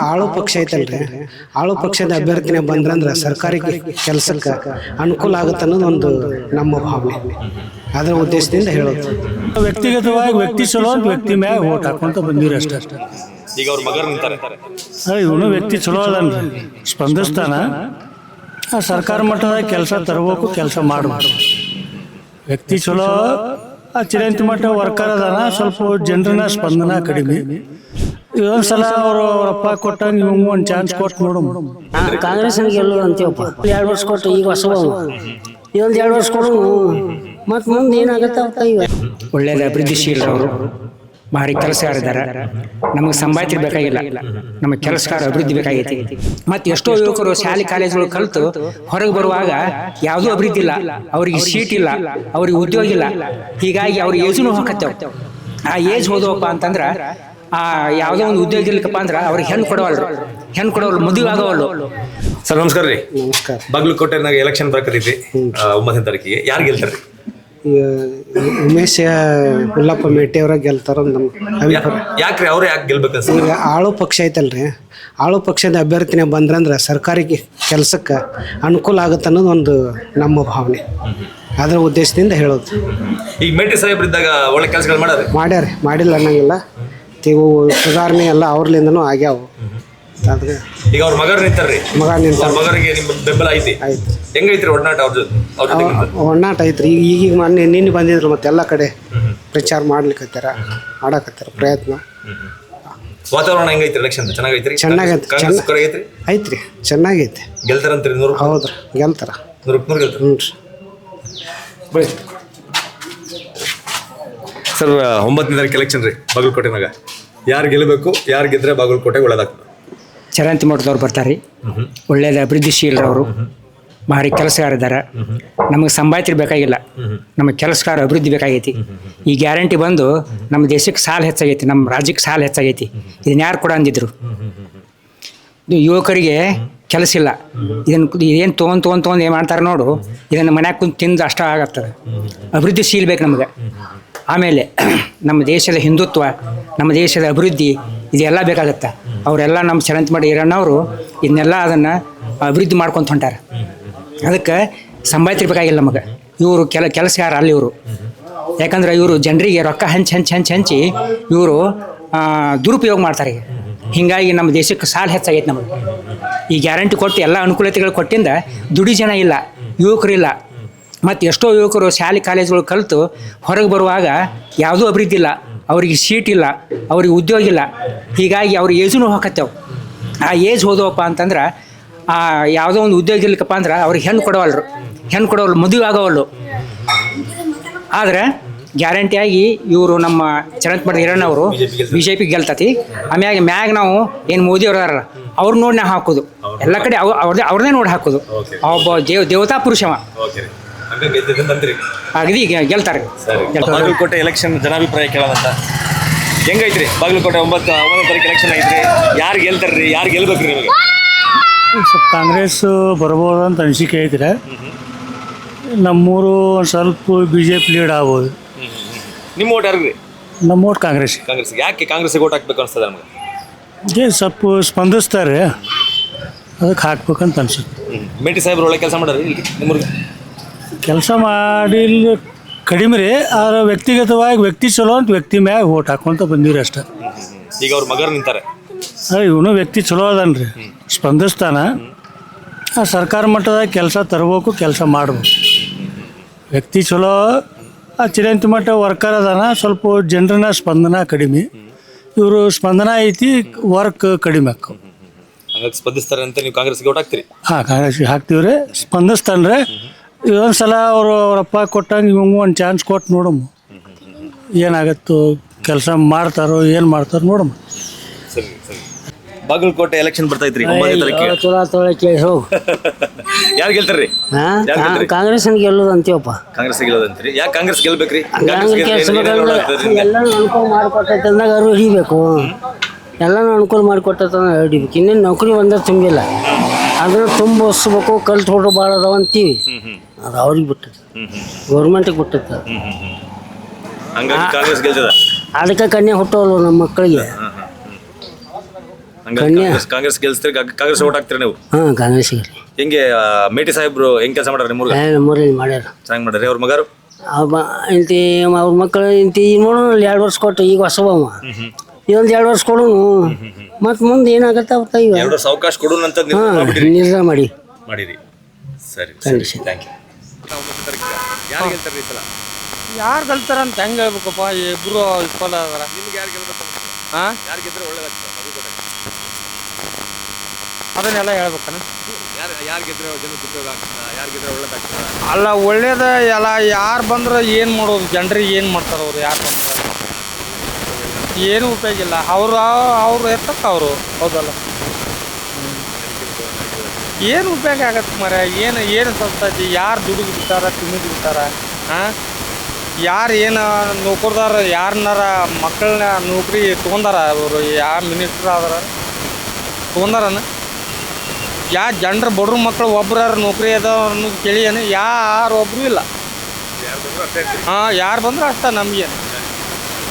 ಆಳು ಪಕ್ಷ ಐತಲ್ರಿ, ಆಳು ಪಕ್ಷದ ಅಭ್ಯರ್ಥಿನೇ ಬಂದ್ರಂದ್ರೆ ಸರ್ಕಾರಿ ಕೆಲಸಕ್ಕೆ ಅನುಕೂಲ ಆಗುತ್ತೆ ಅನ್ನೋದು ಒಂದು ನಮ್ಮ ಭಾವನೆ. ಅದರ ಉದ್ದೇಶದಿಂದ ಹೇಳೋದು. ವ್ಯಕ್ತಿಗತವಾಗಿ ವ್ಯಕ್ತಿ ಚಲೋ ಅಂತ ವ್ಯಕ್ತಿ ಮ್ಯಾಗ ಓಟ್ ಹಾಕೊಂತ ಬಂದಿರಿ ಅಷ್ಟೇ. ಈಗ ಅವ್ರ ಮಗರು ನಿಂತಾರೆ. ಇವನು ವ್ಯಕ್ತಿ ಚಲೋ ಅದನ್ರಿ, ಸ್ಪಂದಿಸ್ತಾನ. ಸರ್ಕಾರ ಮಟ್ಟದಾಗ ಕೆಲಸ ತರಬೇಕು, ಕೆಲಸ ಮಾಡಬೇಕು. ವ್ಯಕ್ತಿ ಚಲೋ, ಚಿರಂತಿ ಮಟ್ಟ ವರ್ಕರ್ ಅದಾನ. ಸ್ವಲ್ಪ ಜನರನ್ನ ಸ್ಪಂದನ ಕಡಿಮೆ. ಇದೊಂದ್ಸಲ ಅವರಪ್ಪ ಕೊಟ್ಟಂಗೆ ಇವಂಗ ಒಂದು ಚಾನ್ಸ್ ಕೊಟ್ಟು ನೋಡು. ಕಾಂಗ್ರೆಸ್ ಗೆಲ್ಲೋದು ಅಂತೀವಪ್ಪ. 2 ವರ್ಷ ಕೊಟ್ಟು ಈಗ ಹೊಸ ಇದೊಂದು 2 ವರ್ಷ ಕೊಡು, ಮತ್ತು ಮುಂದೆ ಏನಾಗುತ್ತೆ ಅಂತ. ಒಳ್ಳೆಯದು, ಅಭಿವೃದ್ಧಿಶೀಲರವರು ಭಾರಿ ಕೆಲಸಗಾರಿದ್ದಾರೆ. ನಮಗೆ ಸಂಬಾಯ್ತಿರ್ ಬೇಕಾಗಿಲ್ಲ, ನಮಗೆ ಕೆಲಸಗಾರ ಅಭಿವೃದ್ಧಿ ಬೇಕಾಗೈತಿ. ಮತ್ತು ಎಷ್ಟೋ ಯುವಕರು ಶಾಲೆ ಕಾಲೇಜುಗಳು ಕಲಿತು ಹೊರಗೆ ಬರುವಾಗ ಯಾವುದೂ ಅಭಿವೃದ್ಧಿ ಇಲ್ಲ, ಅವ್ರಿಗೆ ಸೀಟ್ ಇಲ್ಲ, ಅವ್ರಿಗೆ ಉದ್ಯೋಗ ಇಲ್ಲ. ಹೀಗಾಗಿ ಅವ್ರ ಏಜ್ನು ಹೋಗತ್ತೇವೆ. ಆ ಏಜ್ ಹೋದವಪ್ಪ ಅಂತಂದ್ರೆ ಯಾವುದೋ ಒಂದು ಉದ್ಯೋಗ ಇರ್ಲಿಕ್ಕಪ್ಪ ಅಂದ್ರೆ ಅವ್ರಿಗೆ ಹೆಣ್ಣು ಕೊಡೋವಲ್ರು, ಮದುವೆ ಆಗೋವಲ್ಲು. ಸರ್ ನಮಸ್ಕಾರ ರೀ. ನಮಸ್ಕಾರ. ಬಾಗಲಕೋಟೆನಾಗ ಎಲೆಕ್ಷನ್ ಬರಕತ್ತೈತಿ 9ನೇ ತಾರೀಕಿಗೆ. ಯಾರು ಗೆಲ್ತಾರೆ? ಉಮೇಶ್ ಹುಲ್ಲಪ್ಪ ಮೇಟಿ ಅವರ ಗೆಲ್ತಾರ ನಮ್ಮ ಅಭಿಪ್ರಾಯ. ಯಾಕ್ರಿ ಅವ್ರು ಯಾಕೆ ಗೆಲ್ಬೇಕು? ಈಗ ಆಳು ಪಕ್ಷ ಐತಲ್ರಿ, ಆಳು ಪಕ್ಷದ ಅಭ್ಯರ್ಥಿನೇ ಬಂದ್ರಂದ್ರೆ ಸರ್ಕಾರಿ ಕೆಲಸಕ್ಕೆ ಅನುಕೂಲ ಆಗುತ್ತೆ ಅನ್ನೋದು ಒಂದು ನಮ್ಮ ಭಾವನೆ. ಅದರ ಉದ್ದೇಶದಿಂದ ಹೇಳೋದು. ಈಗ ಮೇಟಿ ಸಾಹೇಬ್ರಿದ್ದಾಗ ಒಳ್ಳೆ ಕೆಲಸಗಳು ಮಾಡ್ಯಾರ, ಮಾಡಿಲ್ಲ ಅನ್ನಂಗಿಲ್ಲ. ಇವು ಸುಧಾರಣೆ ಎಲ್ಲ ಅವ್ರಲಿಂದನೂ ಆಗ್ಯಾವು. ಅದ್ರ ಈಗ ಅವ್ರ ಮಗರು ನಿಂತಾರ್ರಿ, ಮಗ ನಿಂತ ಮಗರಿಗೆ ನಿಮ್ಮ ಬೆಂಬಲ ಐತಿ? ಆಯ್ತು. ಹೆಂಗೈತ್ರಿ ಒಡನಾಟ ಅವ್ರ ಜೊತೆ? ಒಣ್ಣಾಟ ಐತ್ರಿ. ಈಗ ಮೊನ್ನೆ ನಿನ್ನೆ ಬಂದಿದ್ರು, ಮತ್ತೆ ಎಲ್ಲ ಕಡೆ ಪ್ರಚಾರ ಮಾಡ್ಲಿಕ್ಕತ್ತಾರ, ಮಾಡಕತ್ತಾರ ಪ್ರಯತ್ನ. ವಾತಾವರಣ ಹೆಂಗೈತ್ರಿ? ಎಲೆಕ್ಷನ್ ಚೆನ್ನಾಗೈತ್ರಿ? ಚೆನ್ನಾಗೈತಿ, ಐತ್ರಿ, ಚೆನ್ನಾಗೈತಿ. ಗೆಲ್ತಾರಂತ್ರಿ? 100? ಹೌದ್ರಿ, ಗೆಲ್ತಾರ. 100 ಗೆಲ್ತಾರ. ಹ್ಞೂ ರೀ. ಸರ್ 9ನೇ ತಾರೀಕು ಎಲೆಕ್ಷನ್ ರೀ ಬಾಗಲಕೋಟೆನಾಗ. ಯಾರು ಗೆಲ್ಲಬೇಕು, ಯಾರು ಗೆದ್ರೆ ಬಾಗಲಕೋಟೆಗೆ ಒಳ್ಳೇದಾಗ್ತದೆ? ಚರಂತಿ ಮಠದವ್ರು ಬರ್ತಾರೆ. ಒಳ್ಳೆಯದು, ಅಭಿವೃದ್ಧಿಶೀಲರವರು ಭಾರಿ ಕೆಲಸಗಾರಿದ್ದಾರೆ. ನಮಗೆ ಸಂಬಾಯ್ತಿರ್ ಬೇಕಾಗಿಲ್ಲ, ನಮಗೆ ಕೆಲಸಗಾರ ಅಭಿವೃದ್ಧಿ ಬೇಕಾಗೈತಿ. ಈ ಗ್ಯಾರಂಟಿ ಬಂದು ನಮ್ಮ ದೇಶಕ್ಕೆ ಸಾಲ ಹೆಚ್ಚಾಗೈತಿ, ನಮ್ಮ ರಾಜ್ಯಕ್ಕೆ ಸಾಲ ಹೆಚ್ಚಾಗೈತಿ. ಇದನ್ನ ಯಾರು ಕೂಡ ಅಂದಿದ್ರು? ಯುವಕರಿಗೆ ಕೆಲಸ ಇಲ್ಲ. ಏನು ತೊಗೊಂಡು ಏನು ಮಾಡ್ತಾರೆ ನೋಡು, ಇದನ್ನು ಮನ್ಯಾಗ ಕುಂತು ತಿಂದು ಅಷ್ಟ ಆಗತ್ತದ. ಅಭಿವೃದ್ಧಿಶೀಲ ಬೇಕು ನಮಗೆ. ಆಮೇಲೆ ನಮ್ಮ ದೇಶದ ಹಿಂದುತ್ವ, ನಮ್ಮ ದೇಶದ ಅಭಿವೃದ್ಧಿ, ಇದೆಲ್ಲ ಬೇಕಾಗತ್ತೆ. ಅವರೆಲ್ಲ ನಮ್ಮ ಚರಂತಿ ಮಾಡಿ ಇರೋನವರು ಇದನ್ನೆಲ್ಲ ಅದನ್ನು ಅಭಿವೃದ್ಧಿ ಮಾಡ್ಕೊತ ಹೊಂಟಾರೆ. ಅದಕ್ಕೆ ಸಂಬಾಯ್ತಿರ್ ಬೇಕಾಗಿಲ್ಲ ನಮಗೆ. ಇವರು ಕೆಲಸಗಾರ ಅಲ್ಲಿ ಇವರು. ಯಾಕಂದ್ರೆ ಇವರು ಜನರಿಗೆ ರೊಕ್ಕ ಹಂಚಿ ಇವರು ದುರುಪಯೋಗ ಮಾಡ್ತಾರೆ. ಹೀಗಾಗಿ ನಮ್ಮ ದೇಶಕ್ಕೆ ಸಾಲ ಹೆಚ್ಚಾಗೈತೆ ನಮಗೆ. ಈ ಗ್ಯಾರಂಟಿ ಕೊಟ್ಟು ಎಲ್ಲ ಅನುಕೂಲತೆಗಳು ಕೊಟ್ಟಿಂದ ದುಡಿ ಜನ ಇಲ್ಲ, ಯುವಕರಿಲ್ಲ. ಮತ್ತು ಎಷ್ಟೋ ಯುವಕರು ಶಾಲೆ ಕಾಲೇಜುಗಳು ಕಲಿತು ಹೊರಗೆ ಬರುವಾಗ ಯಾವುದೂ ಅಭಿವೃದ್ಧಿ ಇಲ್ಲ, ಅವ್ರಿಗೆ ಸೀಟ್ ಇಲ್ಲ, ಅವ್ರಿಗೆ ಉದ್ಯೋಗ ಇಲ್ಲ. ಹೀಗಾಗಿ ಅವ್ರ ಏಜ್ನು ಹೋಗತ್ತೇವೆ. ಆ ಏಜ್ ಹೋದವಪ್ಪ ಅಂತಂದ್ರೆ ಯಾವುದೋ ಒಂದು ಉದ್ಯೋಗ ಇರ್ಲಿಕ್ಕಪ್ಪ ಅಂದ್ರೆ ಅವ್ರಿಗೆ ಹೆಣ್ಣು ಕೊಡೋವಲ್ರು, ಮದುವೆ ಆಗೋವಲ್ಲು. ಆದರೆ ಗ್ಯಾರಂಟಿಯಾಗಿ ಇವರು ನಮ್ಮ ಚರಂತಿ ಮಠದ ಹಿರಣ್ಣವರು BJP ಗೆಲ್ತತಿ. ಆಮ್ಯಾಗ ಮ್ಯಾಗ ನಾವು ಏನು ಮೋದಿ ಅವ್ರ ಅವ್ರು ನೋಡಿ ನಾವು ಹಾಕೋದು, ಎಲ್ಲ ಕಡೆ ಅವ್ರನ್ನೇ ನೋಡಿ ಹಾಕೋದು. ಒಬ್ಬ ದೇವತಾ ಪುರುಷವ ಅಗದಿ ಗೆಲ್ತಾರೆ. ಬಾಗಲಕೋಟೆ ಎಲೆಕ್ಷನ್ ಜನಾಭಿಪ್ರಾಯ ಕೇಳೋದಂತ ಹೆಂಗೈತ್ರಿ? ಬಾಗಲಕೋಟೆ 9ನೇ ತಾರೀಕು ಎಲೆಕ್ಷನ್ ಐತ್ರಿ. ಯಾರು ಗೆಲ್ತಾರ್ರಿ, ಯಾರು ಗೆಲ್ಬೇಕ್ರಿ ನಿಮಗೆ? ಸ್ವಲ್ಪ ಕಾಂಗ್ರೆಸ್ ಬರ್ಬೋದು ಅಂತ ಅನಿಸಿಕೆ ಐತ್ರಿ. ನಮ್ಮೂರು ಒಂದು ಸ್ವಲ್ಪ BJP ಲೀಡ್ ಆಗ್ಬೋದು. ನಿಮ್ಮ ಓಟ್ ಯಾರಿಗೆ? ನಮ್ಮ ಓಟ್ ಕಾಂಗ್ರೆಸ್. ಯಾಕೆ ಕಾಂಗ್ರೆಸ್ಗೆ ಓಟ್ ಹಾಕ್ಬೇಕು ಅನ್ಸ್ತದೆ ನಮಗೆ? ಸ್ವಲ್ಪ ಸ್ಪಂದಿಸ್ತಾರೆ, ಅದಕ್ಕೆ ಹಾಕ್ಬೇಕಂತ ಅನ್ಸುತ್ತೆ. ಮೇಟಿ ಸಾಹೇಬ್ರು ಒಳ್ಳೆ ಕೆಲಸ ಮಾಡ್ರಿ ಇಲ್ಲಿ ನಿಮ್ಮೂರಿಗೆ? ಕೆಲಸ ಮಾಡಿಲ್ಲ ಕಡಿಮೆ ರೀ. ಆದರೆ ವ್ಯಕ್ತಿಗತವಾಗಿ ವ್ಯಕ್ತಿ ಚಲೋ ಅಂತ ವ್ಯಕ್ತಿ ಮ್ಯಾಗ ಓಟ್ ಹಾಕೊಂತ ಬಂದಿರಿ ಅಷ್ಟೇ. ಈಗ ಅವ್ರ ಮಗರು ನಿಂತಾರೆ. ಇವನು ವ್ಯಕ್ತಿ ಚಲೋ ಅದನ್ರಿ, ಸ್ಪಂದಿಸ್ತಾನ. ಸರ್ಕಾರ ಮಟ್ಟದಾಗ ಕೆಲಸ ತರಬೇಕು, ಕೆಲಸ ಮಾಡಬೇಕು. ವ್ಯಕ್ತಿ ಚಲೋ, ಚಿರಂತಿ ಮಟ್ಟ ವರ್ಕರ್ ಅದಾನ. ಸ್ವಲ್ಪ ಜನರನ್ನ ಸ್ಪಂದನ ಕಡಿಮೆ. ಇವರು ಸ್ಪಂದನ ಐತಿ, ವರ್ಕ್ ಕಡಿಮೆ ಹಾಕವು. ಹಂಗಾಗಿ ಸ್ಪಂದಿಸ್ತಾರೆ ಅಂತ ನೀವು ಕಾಂಗ್ರೆಸ್ಗೆ ಓಟ್ ಹಾಕ್ತೀರಿ? ಹಾಂ, ಕಾಂಗ್ರೆಸ್ಗೆ ಹಾಕ್ತೀವ್ರಿ. ಸ್ಪಂದಿಸ್ತಾನ್ರಿ. ಇದೊಂದ್ಸಲ ಅವರಪ್ಪ ಕೊಟ್ಟಂಗೆ ಇವಂಗ ಒಂದು ಚಾನ್ಸ್ ಕೊಟ್ಟು ನೋಡಮ್ಮ, ಏನಾಗತ್ತೋ, ಕೆಲಸ ಮಾಡ್ತಾರೋ ಏನು ಮಾಡ್ತಾರೋ ನೋಡಮ್ಮ. ಸರಿ. ಬಾಗಲಕೋಟೆ ಎಲೆಕ್ಷನ್ ಬರ್ತೈತ್ರಿ 9ನೇ ತಾರೀಕಿಗೆ. ಯಾರು ಗೆಲ್ತಾರ್ರಿ? ಕಾಂಗ್ರೆಸ್ ಗೆಲ್ಲೋದು ಅಂತೀವಪ್ಪ. ಕಾಂಗ್ರೆಸ್ ಗೆಲ್ಲೋದಂತ್ರಿ? ಯಾಕೆ ಕಾಂಗ್ರೆಸ್ ಗೆಲ್ಬೇಕ್ರಿ? ಎಲ್ಲರೂ ಅನುಕೂಲ ಮಾಡಿಕೊಟ್ಟೈತೆ ಅಂದಾಗ ಅವರು ಹಿಡಿಬೇಕು. ಎಲ್ಲನೂ ಅನುಕೂಲ ಮಾಡಿಕೊಟ್ಟೈತೆ ಹಿಡಿಬೇಕು. ಇನ್ನೇನು ನೌಕರಿ ಒಂದೇ ತುಂಬಿಲ್ಲ, ಅದನ್ನು ತುಂಬಿಸ್ಬೇಕು. ಕಲ್ತು ಹುಡುಗ ಭಾಳ ಅದಾವ ಅಂತೀವಿ, ಅದು ಅವ್ರಿಗೆ ಬಿಟ್ಟೈತೆ, ಗೌರ್ಮೆಂಟಿಗೆ ಬಿಟ್ಟೈತೆ. ಹಂಗಾಗಿ ಕಾಂಗ್ರೆಸ್ ಗೆಲ್ತದ. ಅದಕ್ಕೆ ಕನ್ಯೆ ಹುಟ್ಟೋಲ್ವ ನಮ್ಮ ಮಕ್ಕಳಿಗೆ. ಕಾಂಗ್ರೆಸ್ ಗೆಲ್ಸ್ತೀರಿ, ಕಾಂಗ್ರೆಸ್ ಓಟ್ ಹಾಕ್ತೀರಿ ನೀವು? ಹಾಂ ಕಾಂಗ್ರೆಸ್ಸಿಗೆ ರೀ. ಹೆಂಗೆ ಮೇಟಿ ಸಾಹೇಬ್ರು ಹೆಂಗ್ ಕೆಲಸ ಮಾಡ್ಯಾರ ನಿಮ್ಮೂರ್ಗ? ನಮ್ಮೂರಲ್ಲಿ ಮಾಡ್ಯಾರ. ಚೆನ್ನಾಗಿ ಮಾಡ್ಯಾರಿ. ಅವ್ರ ಮಗರು ಇಂತಿ ಅವ್ರ ಮಕ್ಕಳು ಇಂತಿ ನೋಡೋಣ 2 ವರ್ಷ ಕೊಟ್ಟು ಈಗ ಹೊಸವ ಇದೊಂದು 2 ವರ್ಷ ಕೊಡು ಮತ್ತು ಮುಂದೆ ಏನಾಗತ್ತೆ ಅವತ್ತ ಈಗ 2 ವರ್ಷ ಅವಕಾಶ ಕೊಡೋಣ ಅಂತ ಹಾಂ ನಿರ್ಧಾರ ಮಾಡಿರಿ. ಸರಿ, ಕಂಡೀಷನ್. Thank you. ಯಾರು ಗೆಲ್ತಾರ್ರಿ ಈ ಸಲ? ಯಾರು ಗೆಲ್ತಾರ ಅಂತ ಹೆಂಗೆ ಹೇಳ್ಬೇಕಪ್ಪ, ಇಬ್ರು ಇಸ್ಕೊಲ್ಲ ಅದಾರ. ನಿಮ್ಗೆ ಯಾರು ಗೆಲ್ಬೇಕು? ಹಾಂ ಯಾರು ಗೆದ್ರೆ ಒಳ್ಳೇದಾಗ್ತದೆ? ಅದನ್ನೆಲ್ಲ ಹೇಳ್ಬೇಕನ. ಯಾರು ಗೆದ್ರೆ ಜನಕ್ಕೆ ಉಪಯೋಗ ಆಗ್ತದ? ಯಾರು ಗೆದ್ರೆ ಒಳ್ಳೇದಾಗ್ತದ? ಅಲ್ಲ ಒಳ್ಳೇದ ಎಲ್ಲ ಯಾರು ಬಂದ್ರೆ ಏನು ಮಾಡೋದು, ಜನರಿಗೆ ಏನು ಮಾಡ್ತಾರೆ ಅವ್ರು? ಯಾರು ಬಂದ್ರೆ ಏನು ಉಪಯೋಗ ಇಲ್ಲ. ಅವ್ರು ಎತ್ತಕ್ಕ ಅವರು ಹೌದಲ್ಲ, ಏನು ಉಪಯೋಗ ಆಗತ್ತೆ ಮರ? ಏನು ಸಂಸ್ಥೆ? ಯಾರು ದುಡಿದು ಬಿಡ್ತಾರ, ತಿನ್ನಿದು ಬಿಡ್ತಾರ? ಹಾಂ ಯಾರು ಏನು ನೌಕರದಾರ ಯಾರನ್ನಾರ ಮಕ್ಕಳನ್ನ ನೌಕರಿ ತೊಗೊಂಡಾರ? ಅವರು ಯಾವ ಮಿನಿಸ್ಟ್ರ್ ಆದಾರ ತೊಗೊಂಡಾರನ? ಯಾವ ಜನರ ಬಡ್ರ ಮಕ್ಕಳು ಒಬ್ರು ನೌಕರಿ ಅದಾವ ಅನ್ನೋದು ಕೇಳಿ ಏನು? ಯಾರು ಒಬ್ಬರು ಇಲ್ಲ. ಹಾಂ ಯಾರು ಬಂದ್ರೆ ಅಷ್ಟ ನಮಗೇನು